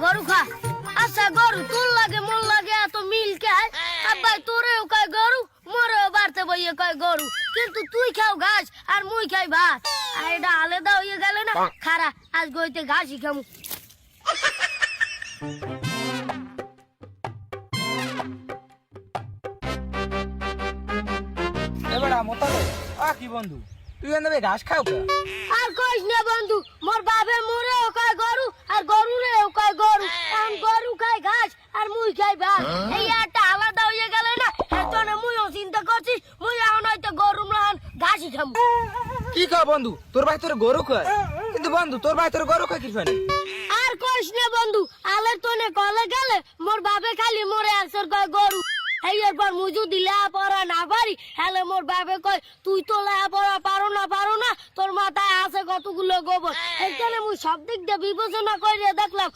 গরু খা। আচ্ছা গরু তোর লাগে মোর লাগে এত মিল কে? আব্বাই তোরেও কয় গরু, মোরেও বাড়তে বইয়ে কয় গরু, কিন্তু তুই খাও ঘাস আর মুই খাই ভাত। আর এটা আলাদা হয়ে গেল না। খারা আজ গইতে ঘাসই খামু। এবারে মোতালে কি বন্ধু তুই এনে ঘাস খাও কে? আর কইস না বন্ধু, মোর বাপে মোরেও কয় গরু আর গরুরেও কয় গরু। এখন গরু খায় ঘাস আর মুই খাই ভাত। এই একটা আলাদা হয়ে গেল না। এতনে মুইও চিন্তা করছিস, মুই এখন হয়তো গরু নয় ঘাসই খামু। কি কয় বন্ধু, তোর ভাই তোর গরু কয়, কিন্তু বন্ধু তোর ভাই তোর গরু কয় কি ফেনে? আর কইস না বন্ধু, আলের তনে কলে গেলে মোর বাপে খালি মোরে একশোর কয় গরু। এই এরপর মুই যদি লেখাপড়া না পারি, হলে মোর বাপে কয় তুই তো লেখাপড়া পারো না, তোর মাথায় আছে কতগুলো গোবর। এইখানে মুই সব দিক দিয়ে বিবেচনা করে দেখলাম